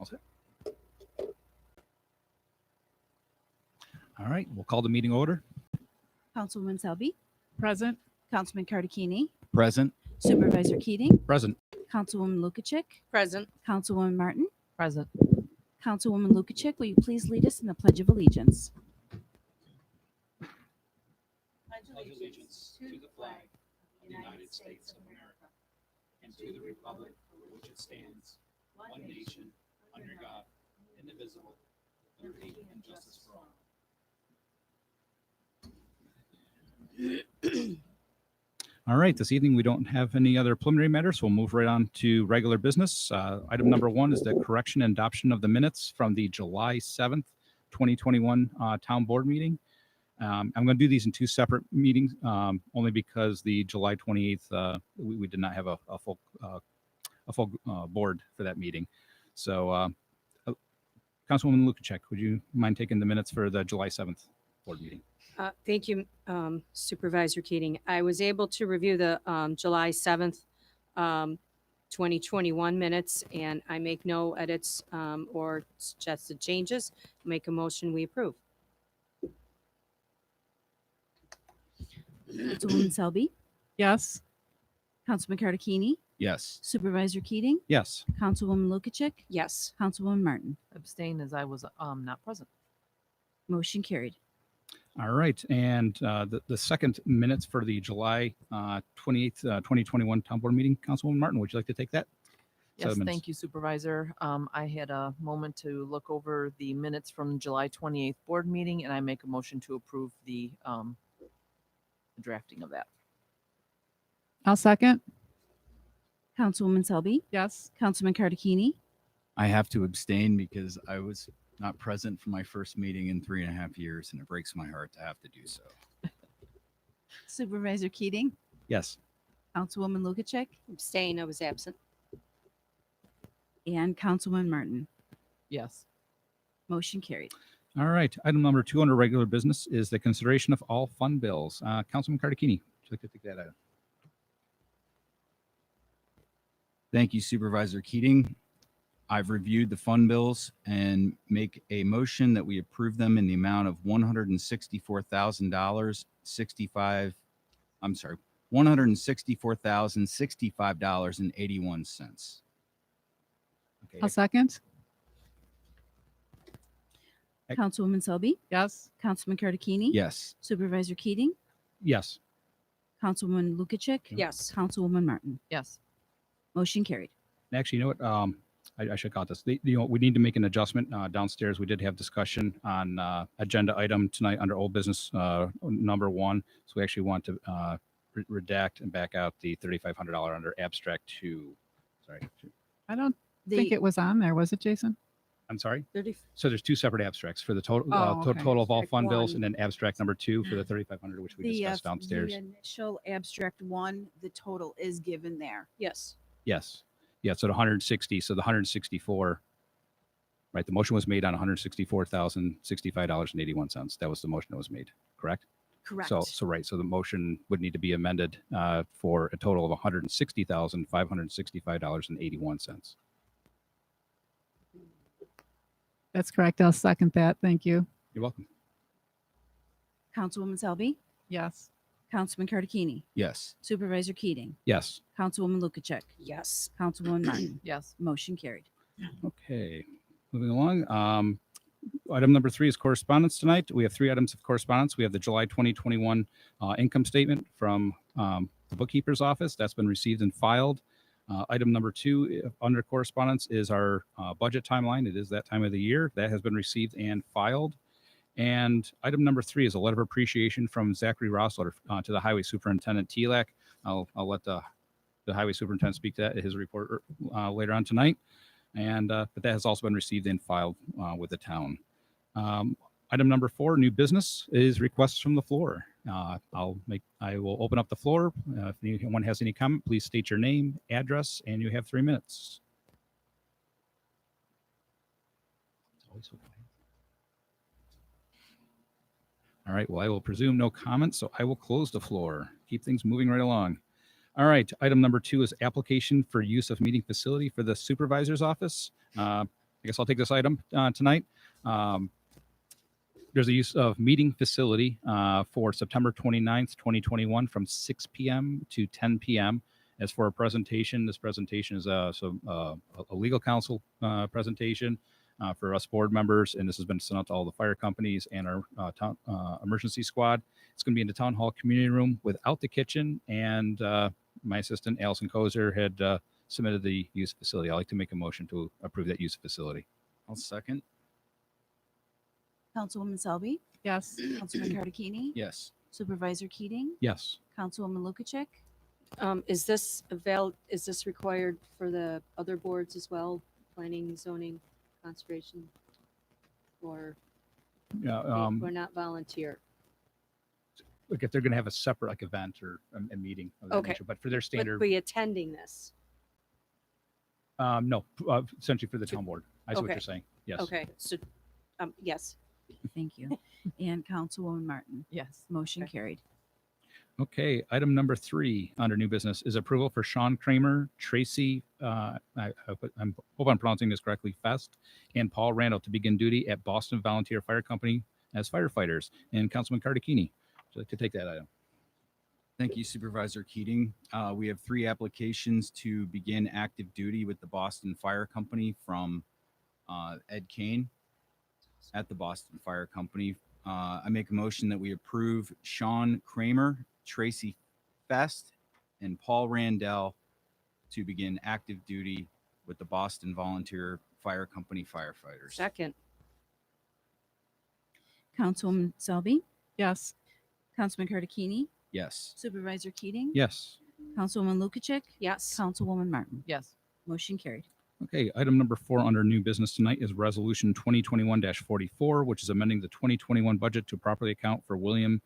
All set. All right, we'll call the meeting order. Councilwoman Selby, Present. Councilman Cardicchini, Present. Supervisor Keating, Present. Councilwoman Lukacek, Present. Councilwoman Martin, Present. Councilwoman Lukacek, will you please lead us in the Pledge of Allegiance? Allegiance to the flag of the United States of America and to the republic for which it stands, one nation, under God, indivisible, with liberty and justice for all. All right, this evening we don't have any other preliminary matters, so we'll move right on to regular business. Item number 1 is the correction and adoption of the minutes from the July 7th, 2021 town board meeting. I'm going to do these in 2 separate meetings, only because the July 28th, we did not have a full board for that meeting. So, Councilwoman Lukacek, would you mind taking the minutes for the July 7th board meeting? Thank you, Supervisor Keating. I was able to review the July 7th, 2021 minutes, and I make no edits or suggested changes. Make a motion, we approve. Councilwoman Selby, Yes. Councilman Cardicchini, Yes. Supervisor Keating, Yes. Councilwoman Lukacek, Yes. Councilwoman Martin. Abstain as I was not present. Motion carried. All right, and the second minutes for the July 28th, 2021 town board meeting, Councilwoman Martin, would you like to take that? Yes, 7 minutes. thank you, Supervisor. I had a moment to look over the minutes from July 28th board meeting, and I make a motion to approve the drafting of that. I'll second. Councilwoman Selby, Yes. Councilman Cardicchini, I have to abstain because I was not present for my first meeting in 3.5 years, and it breaks my heart to have to do so. Supervisor Keating, Yes. Councilwoman Lukacek, Abstain, I was absent. and Councilwoman Martin. Yes. Motion carried. All right, item number 2 under regular business is the consideration of all fund bills. Councilman Cardicchini, would you like to take that item? Thank you, Supervisor Keating. I've reviewed the fund bills and make a motion that we approve them in the amount of $164,065.81. Okay. I'll second. Councilwoman Selby, Yes. Councilman Cardicchini, Yes. Supervisor Keating, Yes. Councilwoman Lukacek, Yes. Councilwoman Martin. Yes. Motion carried. Actually, you know what? I should caught this. We need to make an adjustment downstairs. We did have discussion on agenda item tonight under old business number 1. So we actually want to redact and back out the $3,500 under abstract 2. Sorry. I don't think it was on there, was it, Jason? I'm sorry. 30. So there's 2 separate abstracts for the total Oh, okay. total of all Abstract fund bills, 1. and then abstract number 2 for the $3,500, which we discussed downstairs. The initial abstract 1, the total is given there. Yes. Yes. Yeah. So the 160. So the 164. Right. The motion was made on $164,065.81. That was the motion that was made. Correct. Correct. So right. So the motion would need to be amended for a total of $160,565.81. That's correct. I'll second that. Thank you. You're welcome. Councilwoman Selby, Yes. Councilman Cardicchini, Yes. Supervisor Keating, Yes. Councilwoman Lukacek, Yes. Councilwoman Martin. Yes. Motion carried. Okay. Moving along. Item number 3 is correspondence tonight. We have 3 items of correspondence. We have the July 2021 income statement from the bookkeeper's office. That's been received and filed. Item number 2 under correspondence is our budget timeline. It is that time of the year. That has been received and filed. And item number 3 is a letter of appreciation from Zachary Rossler to the Highway Superintendent TLAC. I'll let the Highway Superintendent speak to that in his report later on tonight. And but that has also been received and filed with the town. Item number 4, new business, is requests from the floor. I will open up the floor. If anyone has any comment, please state your name, address, and you have 3 minutes. It's always so quiet. All right, well, I will presume no comments, so I will close the floor. Keep things moving right along. All right, item number 2 is application for use of meeting facility for the supervisor's office. I guess I'll take this item tonight. There's a use of meeting facility for September 29th, 2021 from 6 p.m. to 10 p.m. As for a presentation, this presentation is a legal counsel presentation for us board members, and this has been sent out to all the fire companies and our town emergency squad. It's going to be in the town hall community room without the kitchen, and my assistant, Allison Kozer, had submitted the use of facility. I'd like to make a motion to approve that use of facility. I'll second. Councilwoman Selby, Yes. Councilman Cardicini, Yes. Supervisor Keating, Yes. Councilwoman Lukacek, Is this required for the other boards as well? Planning, zoning, conservation? Or Yeah. we're not volunteer? Look, if they're going to have a separate like event or a meeting of that Okay. nature, but for their But standard, be attending this? no, essentially for the town board. I see what Okay. you're saying. Yes. Okay, so, yes. thank you, and Councilwoman Martin. Yes. Motion Okay. carried. Okay, item number 3 under new business is approval for Sean Kramer, Tracy, I hope I'm pronouncing this correctly, Fest, and Paul Randall to begin duty at Boston Volunteer Fire Company as firefighters. And Councilman Cardicini, would you like to take that item? Thank you, Supervisor Keating. We have 3 applications to begin active duty with the Boston Fire Company from Ed Kane at the Boston Fire Company. I make a motion that we approve Sean Kramer, Tracy Fest, and Paul Randell to begin active duty with the Boston Volunteer Fire Company firefighters. Second, Councilwoman Selby, Yes. Councilman Cardicini, Yes. Supervisor Keating, Yes. Councilwoman Lukacek, yes. Councilwoman Martin. Yes. Motion carried. Okay, item number 4 under new business tonight is resolution 2021-44, which is amending the 2021 budget to properly account for William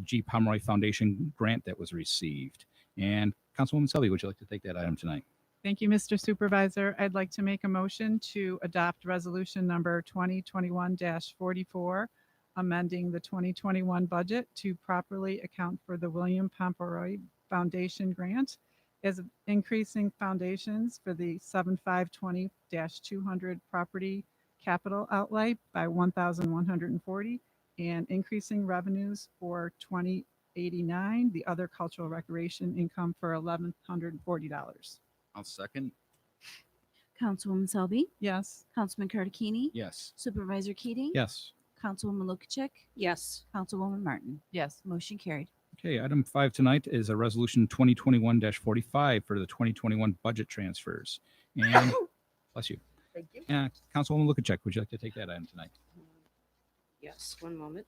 G. Pomeroy Foundation grant that was received. And Councilwoman Selby, would you like to take that item tonight? Thank you, Mr. Supervisor. I'd like to make a motion to adopt resolution number 2021-44, amending the 2021 budget to properly account for the William Pomeroy Foundation grant, as increasing foundations for the 7520-200 property capital outlay by 1,140 and increasing revenues for 2089, the other cultural recreation income for $1,140. I'll second. Councilwoman Selby, Yes. Councilman Cardicini, Yes. Supervisor Keating, Yes. Councilwoman Lukacek, Yes. Councilwoman Martin. Yes. Motion carried. Okay, item 5 tonight is a resolution 2021-45 for the 2021 budget transfers. And bless you. Thank you. Councilwoman Lukacek, would you like to take that item tonight? Yes, one moment.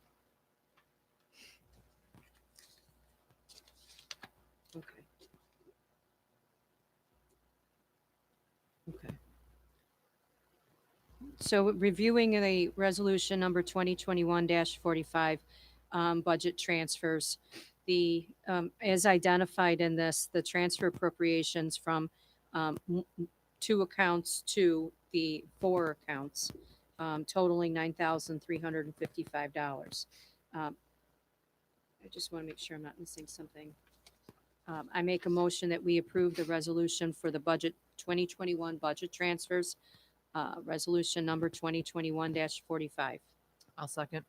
Okay. Okay. So reviewing the resolution number 2021-45, budget transfers, as identified in this, the transfer appropriations from 2 accounts to the 4 accounts, totaling $9,355. I just want to make sure I'm not missing something. I make a motion that we approve the resolution for the budget 2021 budget transfers, resolution number 2021-45. I'll second.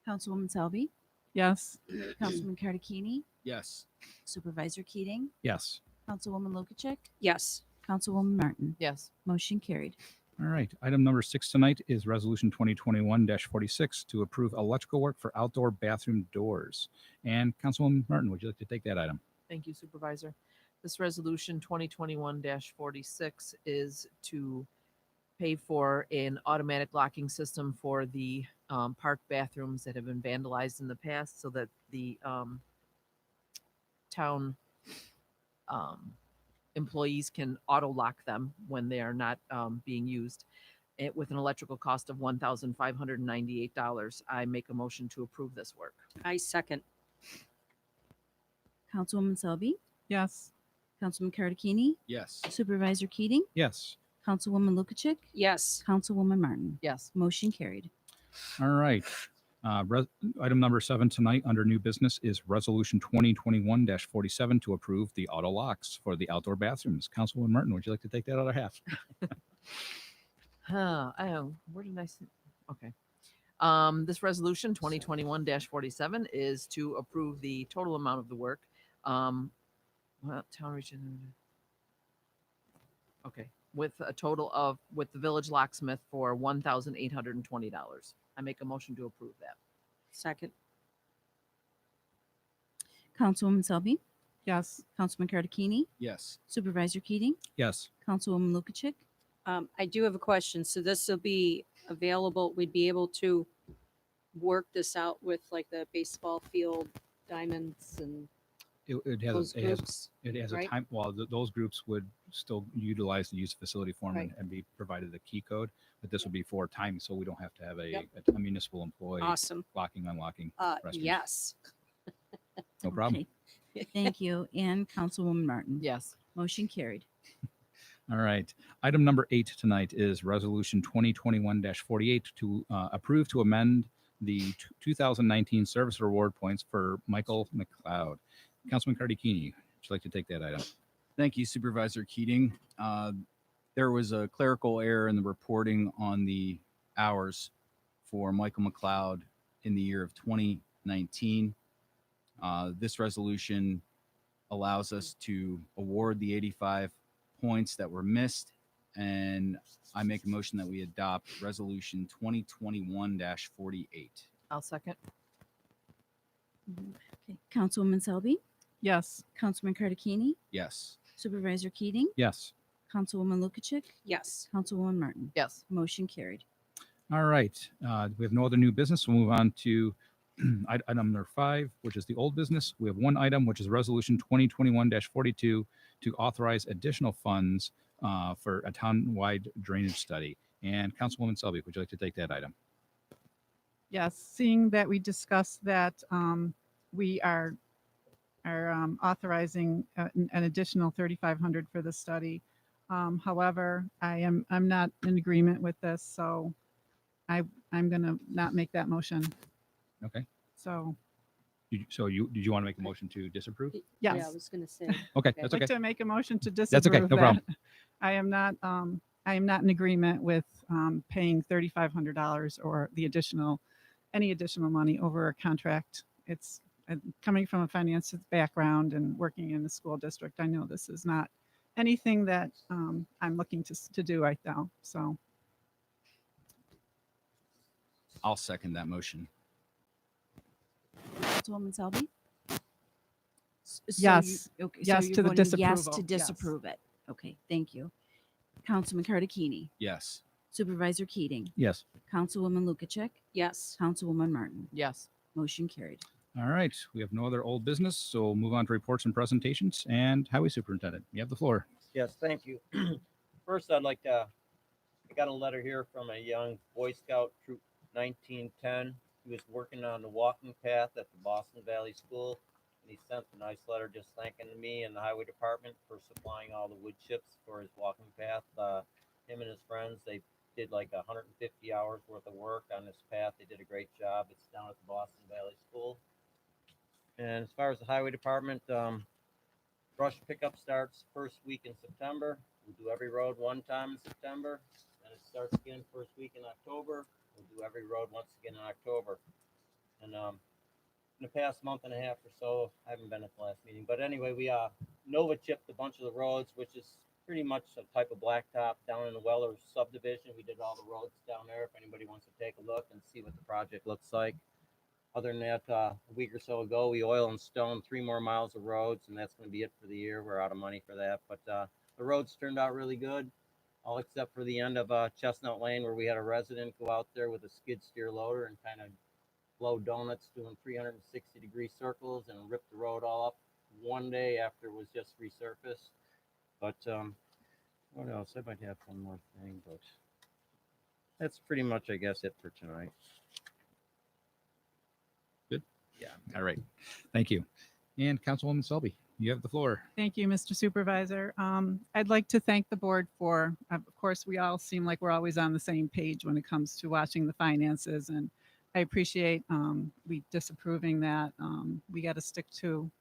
Councilwoman Selby, Yes. Councilman Cardicini, Yes. Supervisor Keating, Yes. Councilwoman Lukacek, Yes. Councilwoman Martin. Yes. Motion carried. All right, item number 6 tonight is resolution 2021-46 to approve electrical work for outdoor bathroom doors. And Councilwoman Martin, would you like to take that item? Thank you, Supervisor. This resolution 2021-46 is to pay for an automatic locking system for the park bathrooms that have been vandalized in the past so that the town employees can auto lock them when they are not being used. With an electrical cost of $1,598, I make a motion to approve this work. I second. Councilwoman Selby, Yes. Councilman Cardicini, Yes. Supervisor Keating, Yes. Councilwoman Lukacek, Yes. Councilwoman Martin. Yes. Motion carried. All right. Item number 7 tonight under new business is resolution 2021-47 to approve the auto locks for the outdoor bathrooms. Councilwoman Martin, would you like to take that other half? Where did I see? Okay. This resolution 2021-47 is to approve the total amount of the work. Town region. Okay, with a total of, with the village locksmith for $1,820. I make a motion to approve that. Second. Councilwoman Selby, Yes. Councilman Cardicchini, Yes. Supervisor Keating, Yes. Councilwoman Lukacek, I do have a question. So this will be available, we'd be able to work this out with like the baseball field diamonds and It those has, it has, groups? it has a right? time, well, those groups would still utilize the use of facility form Right. and be provided the key code, but this would be for time, so we don't have to have Yep. a municipal employee Awesome. locking, unlocking. restrooms. Yes. No problem. Okay. Thank you. And Councilwoman Martin. Yes. Motion carried. All right. Item number 8 tonight is Resolution 2021-48 to approve to amend the 2019 Service Reward points for Michael McLeod. Councilman Cardicchini, would you like to take that item? Thank you, Supervisor Keating. There was a clerical error in the reporting on the hours for Michael McLeod in the year of 2019. This resolution allows us to award the 85 points that were missed, and I make a motion that we adopt Resolution 2021-48. I'll second. Okay. Councilwoman Selby, Yes. Councilman Cardicchini, Yes. Supervisor Keating, Yes. Councilwoman Lukacek, Yes. Councilwoman Martin. Yes. Motion carried. All right. We have no other new business. We'll move on to item number 5, which is the old business. We have one item, which is Resolution 2021-42 to authorize additional funds for a town-wide drainage study. And Councilwoman Selby, would you like to take that item? Yes, seeing that we discussed that we are authorizing an additional 3,500 for the study. However, I'm not in agreement with this, so I'm going to not make that motion. Okay. So, Did you want to make a motion to disapprove? Yeah, I yes. was going to say. Okay, Okay. that's I'd like okay. to make a motion to That's disapprove okay, no problem. that. I am not in agreement with paying $3,500 or any additional money over a contract. It's coming from a finance background and working in the school district. I know this is not anything that I'm looking to do right now. So, I'll second that motion. Councilwoman Selby? Yes. Okay, Yes you're to the voting Yes disapproval. to Yes. disapprove it. Okay, thank you. Councilman Cardicchini, Yes. Supervisor Keating, Yes. Councilwoman Lukacek, Yes. Councilwoman Martin. Yes. Motion carried. All right. We have no other old business, so we'll move on to reports and presentations. And Highway Superintendent, you have the floor. Yes, thank you. First, I got a letter here from a young Boy Scout Troop 1910. He was working on the walking path at the Boston Valley School, and he sent a nice letter just thanking me and the highway department for supplying all the wood chips for his walking path. Him and his friends, they did like 150 hours worth of work on this path. They did a great job. It's down at the Boston Valley School. And as far as the highway department, brush pickup starts first week in September. We do every road one time in September. Then it starts again first week in October. We'll do every road once again in October. And in the past month and a half or so, I haven't been at the last meeting, but anyway, we Nova chipped a bunch of the roads, which is pretty much a type of blacktop down in the Weller subdivision. We did all the roads down there. If anybody wants to take a look and see what the project looks like. Other than that, a week or so ago, we oil and stone 3 more miles of roads, and that's going to be it for the year. We're out of money for that, but the roads turned out really good, all except for the end of Chestnut Lane, where we had a resident go out there with a skid steer loader and kind of blow donuts doing 360-degree circles and rip the road all up one day after it was just resurfaced. But what else? I might have one more thing, but that's pretty much, I guess, it for tonight. Yeah. All right. Thank you. And Councilwoman Selby, you have the floor. thank you, Mr. Supervisor. I'd like to thank the board for, of course, we all seem like we're always on the same page when it comes to watching the finances, and I appreciate we disapproving that. We got to stick to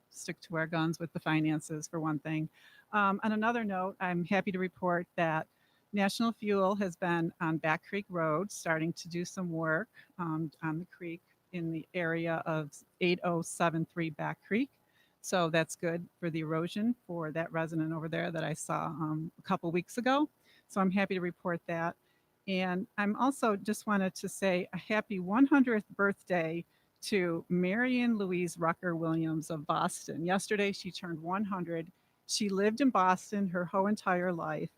our guns with the finances for one thing. On another note, I'm happy to report that National Fuel has been on Back Creek Road, starting to do some work on the creek in the area of 8073 Back Creek. So that's good for the erosion for that resident over there that I saw a couple weeks ago. So I'm happy to report that. And I'm also just wanted to say a happy 100th birthday to Marion Louise Rucker Williams of Boston. Yesterday she turned 100. She lived in Boston her whole entire life.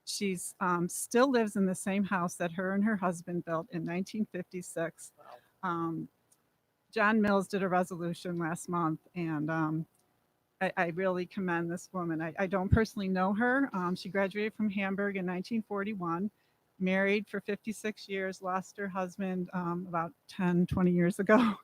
She's still lives in the same house that her and her husband built in 1956. John Mills did a resolution last month, and I really commend this woman. I don't personally know her. She graduated from Hamburg in 1941, married for 56 years, lost her husband about 10, 20 years ago.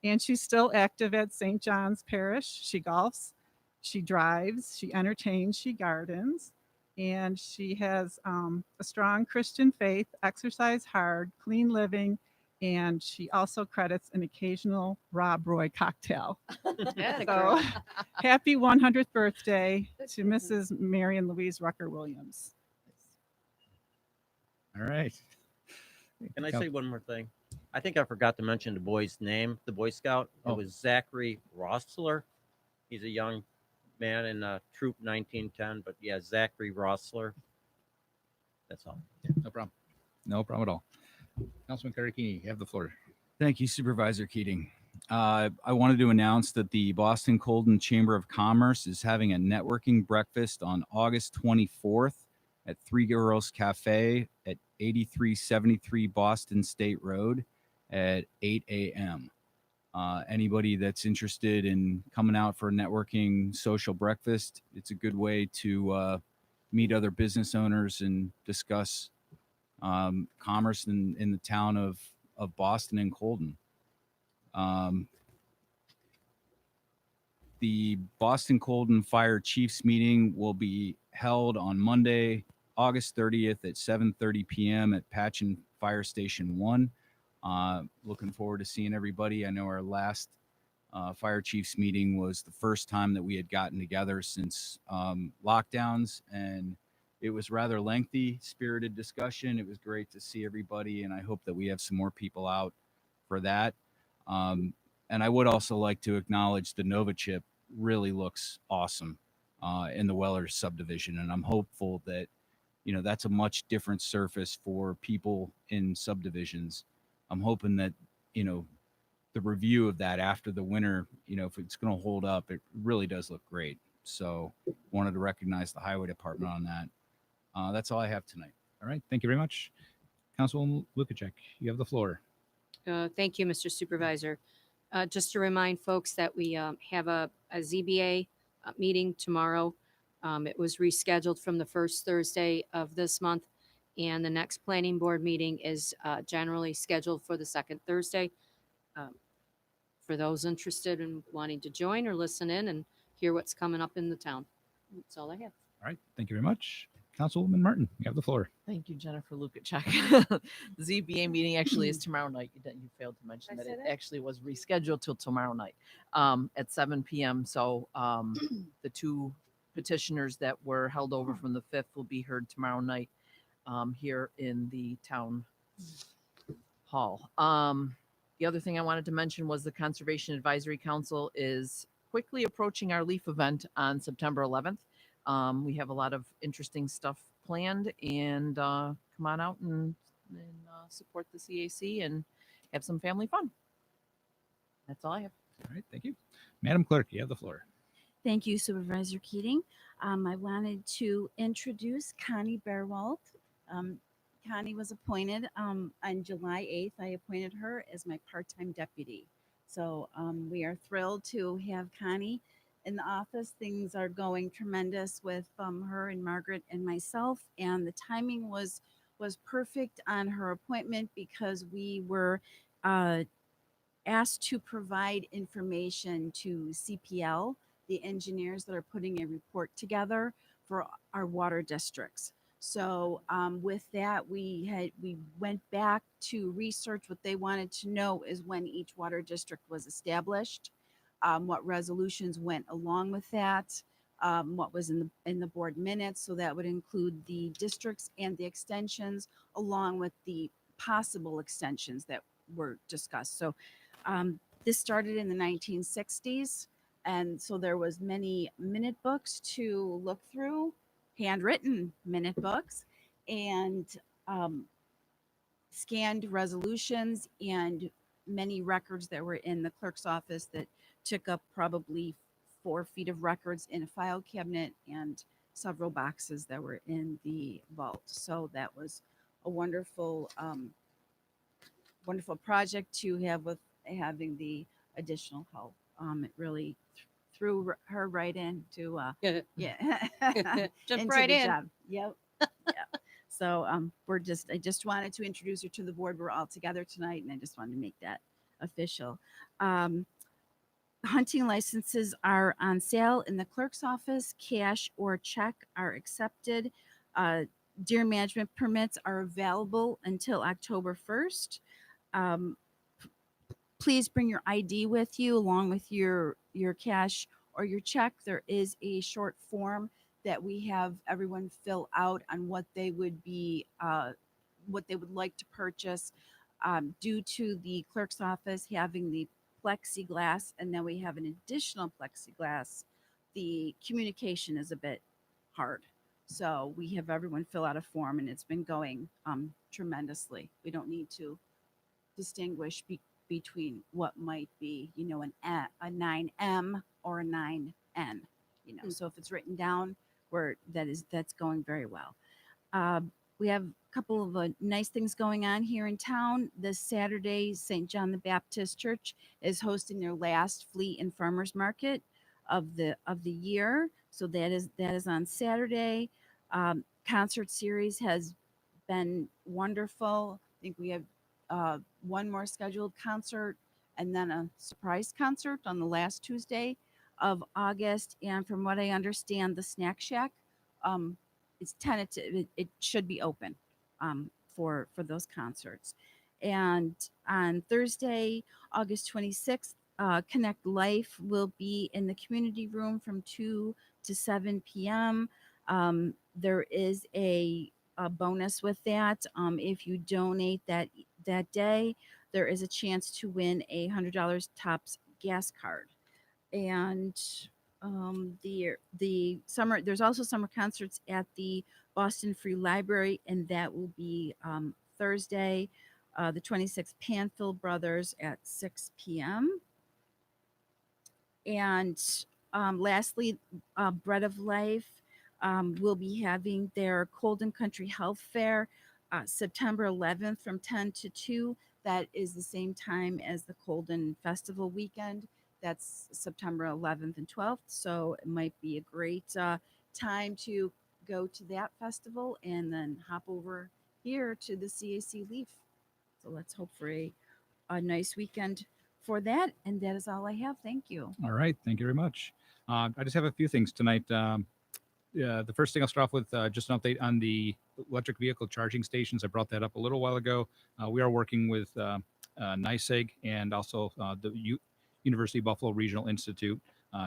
And she's still active at St. John's Parish. She golfs, she drives, she entertains, she gardens, and she has a strong Christian faith, exercise hard, clean living, and she also credits an occasional Rob Roy cocktail. Atta So girl. happy 100th birthday to Mrs. Marion Louise Rucker Williams. All right. Can I say one more thing? I think I forgot to mention the boy's name, the Boy Scout. Oh. It was Zachary Rossler. He's a young man in Troop 1910, but yeah, Zachary Rossler. That's all. Yeah, no problem. No problem at all. Councilman Karakini, you have the floor. Thank you, Supervisor Keating. I wanted to announce that the Boston Colden Chamber of Commerce is having a networking breakfast on August 24th at Three Girls Cafe at 8373 Boston State Road at 8 a.m. Anybody that's interested in coming out for a networking social breakfast, it's a good way to meet other business owners and discuss commerce in the town of Boston and Colden. The Boston Colden Fire Chiefs meeting will be held on Monday, August 30th at 7:30 p.m. at Patchen Fire Station 1. Looking forward to seeing everybody. I know our last Fire Chiefs meeting was the first time that we had gotten together since lockdowns, and it was rather lengthy, spirited discussion. It was great to see everybody, and I hope that we have some more people out for that. And I would also like to acknowledge the Nova Chip really looks awesome in the Weller subdivision, and I'm hopeful that that's a much different surface for people in subdivisions. I'm hoping that the review of that after the winter, if it's going to hold up, it really does look great. So wanted to recognize the highway department on that. That's all I have tonight. All right. Thank you very much. Councilwoman Lukacek, you have the floor. Thank you, Mr. Supervisor. Just to remind folks that we have a ZBA meeting tomorrow. It was rescheduled from the first Thursday of this month, and the next planning board meeting is generally scheduled for the second Thursday. For those interested in wanting to join or listen in and hear what's coming up in the town. That's all I have. All right. Thank you very much. Councilwoman Martin, you have the floor. Thank you, Jennifer Lukacek. The ZBA meeting actually is tomorrow night. You failed to mention that it actually was rescheduled till tomorrow night at 7 p.m. So the two petitioners that were held over from the 5th will be heard tomorrow night here in the town hall. The other thing I wanted to mention was the Conservation Advisory Council is quickly approaching our LEAF event on September 11th. We have a lot of interesting stuff planned, and come on out and support the CAC and have some family fun. That's all I have. All right. Thank you. Madam Clerk, you have the floor. Thank you, Supervisor Keating. I wanted to introduce Connie Bearwalt. Connie was appointed on July 8th. I appointed her as my part-time deputy. So we are thrilled to have Connie in the office. Things are going tremendous with her and Margaret and myself, and the timing was perfect on her appointment because we were asked to provide information to CPL, the engineers that are putting a report together for our water districts. So with that, we went back to research. What they wanted to know is when each water district was established, what resolutions went along with that, what was in the board minutes. So that would include the districts and the extensions, along with the possible extensions that were discussed. So this started in the 1960s, and so there was many minute books to look through, handwritten minute books, and scanned resolutions, and many records that were in the clerk's office that took up probably 4 feet of records in a file cabinet, and several boxes that were in the vault. So that was a wonderful, wonderful project to have with having the additional help. It really threw her right into, yeah. Jump into right the in. job. Yep. Yep. So I just wanted to introduce her to the board. We're all together tonight, and I just wanted to make that official. Hunting licenses are on sale in the clerk's office. Cash or check are accepted. Deer management permits are available until October 1st. Please bring your ID with you along with your cash or your check. There is a short form that we have everyone fill out on what they would be, what they would like to purchase. Due to the clerk's office having the plexiglass, and then we have an additional plexiglass, the communication is a bit hard. So we have everyone fill out a form, and it's been going tremendously. We don't need to distinguish between what might be, a 9M or a 9N, So if it's written down, that's going very well. We have a couple of nice things going on here in town. This Saturday, St. John the Baptist Church is hosting their last Fleet and Farmers Market of the year. So that is on Saturday. Concert series has been wonderful. I think we have one more scheduled concert, and then a surprise concert on the last Tuesday of August. And from what I understand, the Snack Shack, it's tentative. It should be open for those concerts. And on Thursday, August 26th, Connect Life will be in the community room from 2 to 7 p.m. There is a bonus with that. If you donate that day, there is a chance to win a $100 Tops gas card. And there's also summer concerts at the Boston Free Library, and that will be Thursday, the 26th, Panfield Brothers at 6 p.m. And lastly, Bread of Life will be having their Colden Country Health Fair September 11th from 10 to 2. That is the same time as the Colden Festival weekend. That's September 11th and 12th. So it might be a great time to go to that festival and then hop over here to the CAC Leaf. So let's hope for a nice weekend for that. And that is all I have. Thank you. All right. Thank you very much. I just have a few things tonight. The first thing I'll start off with just an update on the electric vehicle charging stations. I brought that up a little while ago. We are working with NYSEG and also the University of Buffalo Regional Institute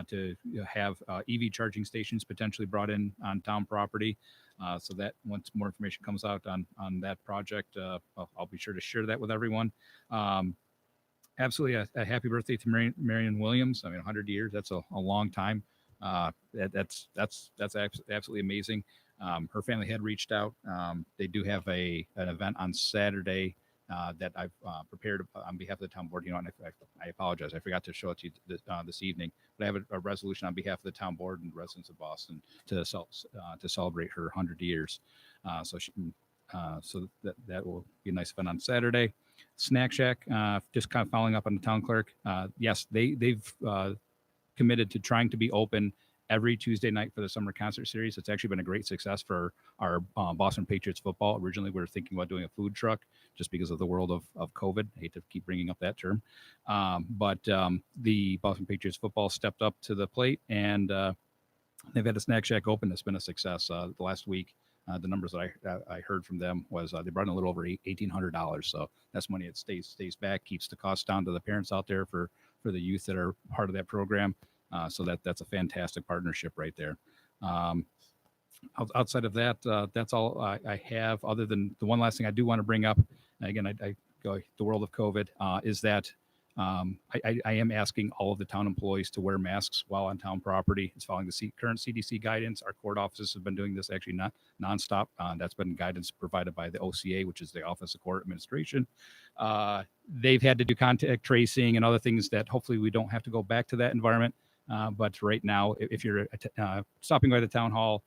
to have EV charging stations potentially brought in on town property. So that once more information comes out on that project, I'll be sure to share that with everyone. Absolutely a happy birthday to Marion Williams. I mean, 100 years, that's a long time. That's absolutely amazing. Her family had reached out. They do have an event on Saturday that I've prepared on behalf of the town board. And I apologize, I forgot to show it to you this evening. But I have a resolution on behalf of the town board and residents of Boston to celebrate her 100 years. So that will be a nice event on Saturday. Snack Shack, just kind of following up on the town clerk. Yes, they've committed to trying to be open every Tuesday night for the summer concert series. It's actually been a great success for our Boston Patriots football. Originally, we were thinking about doing a food truck just because of the world of COVID. I hate to keep bringing up that term. But the Boston Patriots football stepped up to the plate, and they've had a Snack Shack open. It's been a success. The last week, the numbers that I heard from them was they brought in a little over $1,800. So that's money that stays back, keeps the cost down to the parents out there for the youth that are part of that program. So that's a fantastic partnership right there. Outside of that, that's all I have. Other than the one last thing I do want to bring up, again, I go the world of COVID, is that I am asking all of the town employees to wear masks while on town property. It's following the current CDC guidance. Our court offices have been doing this actually not nonstop. That's been guidance provided by the OCA, which is the Office of Court Administration. They've had to do contact tracing and other things that hopefully we don't have to go back to that environment. But right now, if you're stopping by the town hall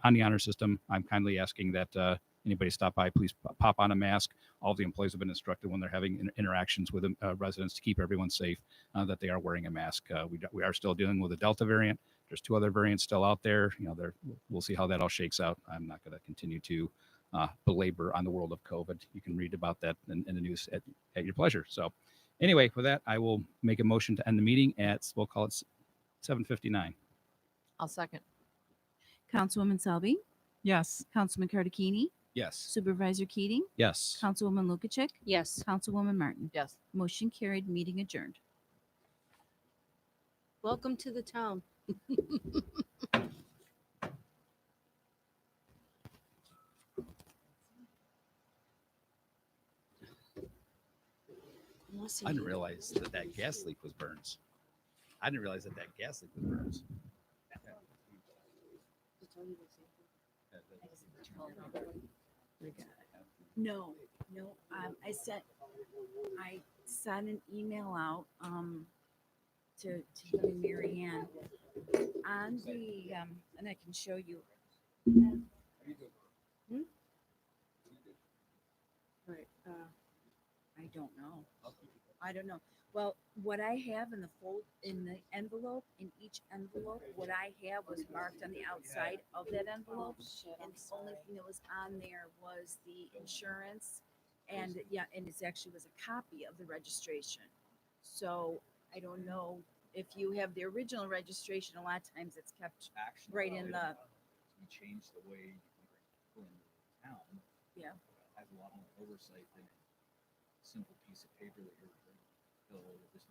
on the honor system, I'm kindly asking that anybody stop by, please pop on a mask. All the employees have been instructed when they're having interactions with residents to keep everyone safe, that they are wearing a mask. We are still dealing with a Delta variant. There's 2 other variants still out there. We'll see how that all shakes out. I'm not going to continue to belabor on the world of COVID. You can read about that in the news at your pleasure. So anyway, with that, I will make a motion to end the meeting we'll call it 7:59. I'll second. Councilwoman Selby, Yes. Councilman Cardicchini, Yes. Supervisor Keating, Yes. Councilwoman Lukacek, Yes. Councilwoman Martin. Yes. Motion carried, meeting adjourned. Welcome to the town. I didn't realize that gas leak was Burns. I didn't realize that gas leak was Burns. No, I sent an email out, to you and Mary Ann on the, and I can show you. Right. I don't know. I don't know. Well, what I have in the envelope, in each envelope, what I have was marked on the outside of that envelope. And the only thing that was on there was the insurance and it actually was a copy of the registration. So I don't know if you have the original registration, a lot of times it's kept right in the, We changed the way you can bring people into town. Yeah. Has a lot more oversight than a simple piece of paper that you're fill with this.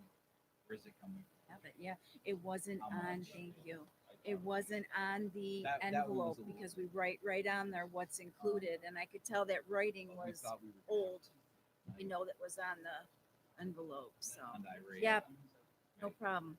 Where's it coming? have it, yeah. It wasn't How on, much? thank you. It wasn't on the That one was envelope a little- because we write right on there what's included and I could tell that writing We was thought we were old. You know, that was on the envelope, so, on the irate. Yep. no problem.